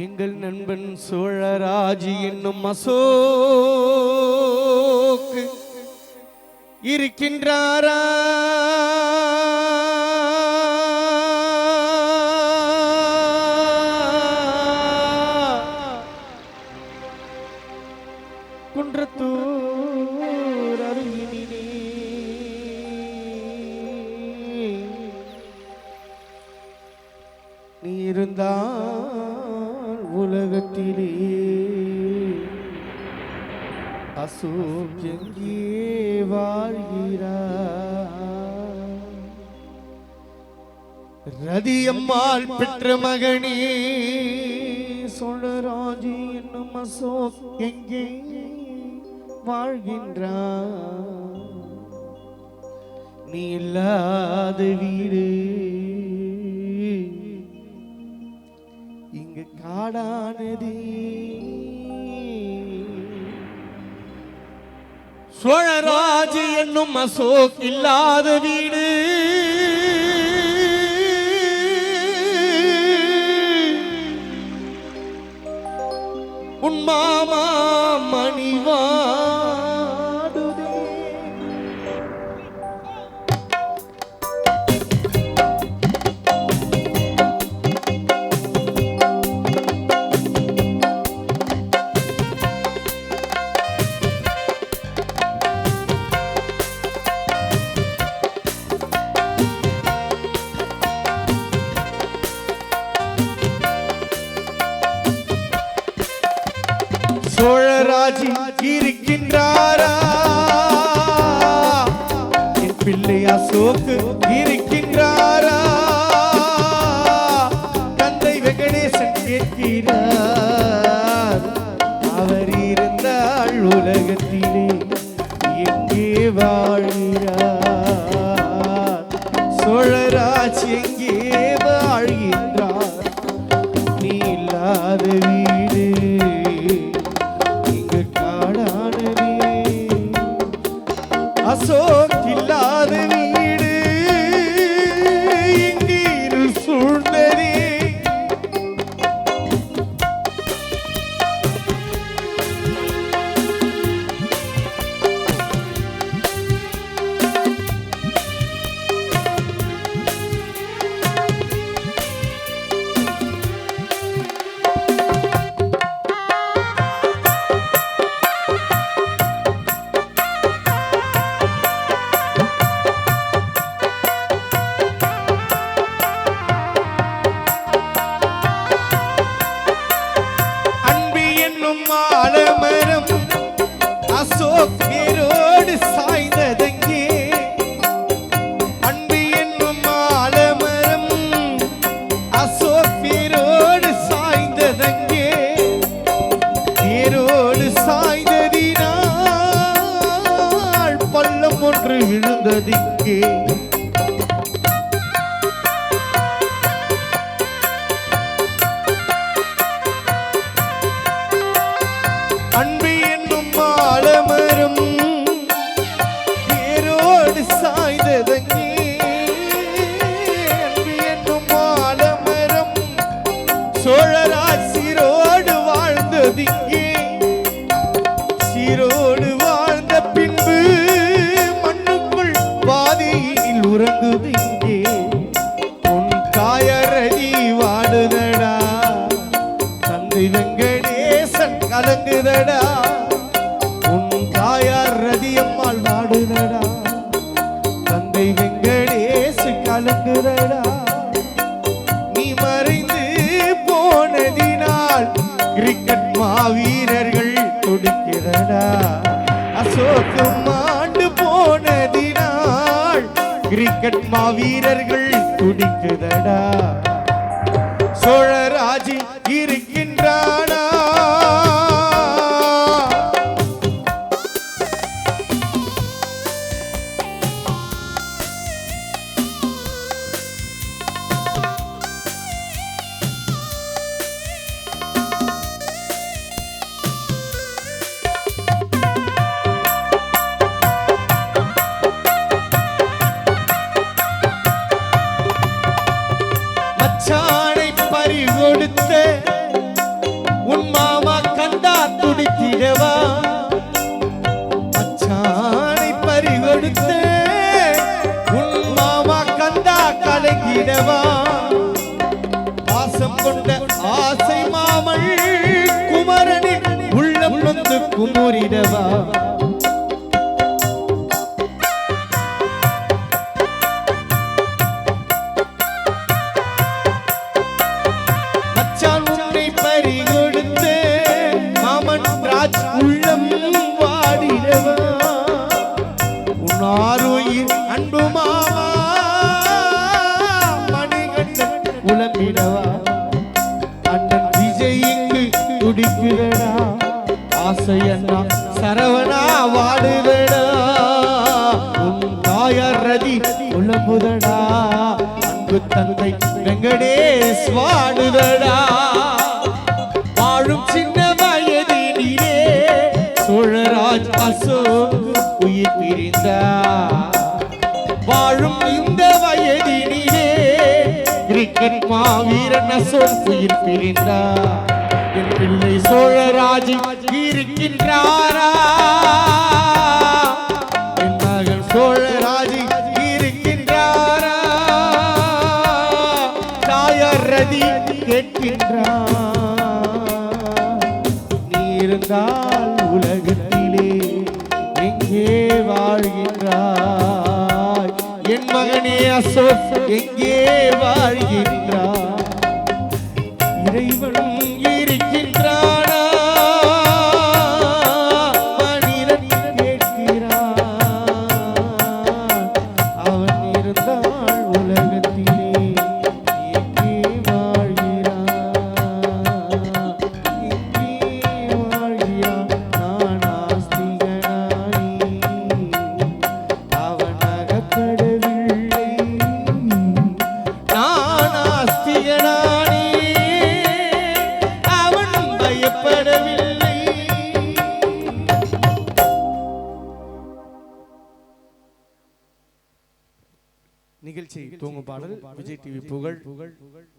எங்கள் நண்பன் சோழராஜி என்னும் அசோக் இருக்கின்றாரா? குன்றத்தூர் அருகினிலே நீ இருந்தால் உலகத்திலே அசோக் எங்கே வாழ்கிறார்? ரதியம்மாள் பெற்ற மகனே சோழராஜி என்னும் அசோக் எங்கே வாழ்கின்றார்? நீ இல்லாத வீடு இங்கு காடானது. சோழராஜி என்னும் அசோக் இல்லாத வீடு உன் மாமா மணிவாடுதே. சோழராஜி இருக்கின்றாரா? என் பிள்ளை அசோக் இருக்கின்றாரா? தந்தை வெங்கடேசன் கேட்கிறார். அவர் இருந்தால் உலகத்திலே எங்கே வாழ்கிறார்? சோழராஜ் எங்கே வாழ்கின்றார்? நீ இல்லாத வீடு அசோக் இல்லாத வீடு இங்கீரு சூழ்ந்ததே. ஆலமரம் அசோக் வேரோடு சாய்ந்ததங்கே. அன்பு என்னும் ஆலமரம் அசோக் வேரோடு சாய்ந்ததங்கே. வேரோடு சாய்ந்ததினால் பள்ளம் ஒன்று விழுந்ததிங்கே. அன்பு என்னும் ஆலமரம் வேரோடு சாய்ந்ததங்கே. அன்பு என்னும் ஆலமரம் சோழராஜ் சீரோடு வாழ்ந்ததிங்கே. சீரோடு வாழ்ந்த பின்பு மண்ணுக்குள் பாதையில் உறங்குதிங்கே. உன் தாயரதி வாடுதடா, தந்தை வெங்கடேசன் கலங்குதடா. உன் தாயார் ரதியம்மாள் வாடுதடா, தந்தை வெங்கடேசு கலங்குதடா. நீ மறைந்து போனதினால் கிரிக்கெட் மாவீரர்கள் துடிக்கிறடா. அசோக் மாண்டு போனதினால் கிரிக்கெட் மாவீரர்கள் துடிக்குதடா. சோழராஜி இருக்கின்றானா? மச்சானை பறிகொடுத்த அழைத்திடவா பாசம் கொண்ட ஆசை மாமல் குமரனின் உள்ளம் நொந்து குமுறிடவா மச்சான் உன்னை பறிகொடுத்து மாமன் ராஜ் உள்ளம் வாடிடவா உன்னாருயிர் அன்பு மாமா மணிகண்டன் உலம்பிடவா அண்ணன் விஜய்க்கு துடிக்குதடா ஆசை அண்ணா சரவணா வாடுதடா உன் தாயார் ரதி உலம்புதடா அன்பு தந்தை வெங்கடேஷ் வாடுதடா வாழும் சின்ன வயதினிலே சோழராஜ் அசோக் உயிர் பிரிந்தார் வாழும் இந்த வயதினிலே கிரிக்கெட் மாவீரன் அசோக் உயிர் பிரிந்தார் என் பிள்ளை சோழராஜ் இருக்கின்றாரா என் மகன் சோழராஜ் இருக்கின்றாரா தாயார் ரதி கேட்கின்றார் நீ இருந்தால் உலகத்திலே எங்கே வாழ்கின்றாய் என் மகனே அசோக் எங்கே வாழ்கின்றாய் இறைவன் இருக்கின்றானா மனிதன் கேட்கிறான் அவன் இருந்தால் உலகத்திலே எங்கே வாழ்கிறான் எங்கே வாழ்கிறான் நான் ஆஸ்திகனானி அவன் அகப்படவில்லை நான் ஆஸ்திகனானி அவன் பயப்படவில்லை நிகழ்ச்சி தூங்கும் பாடல் விஜய் டிவி புகழ்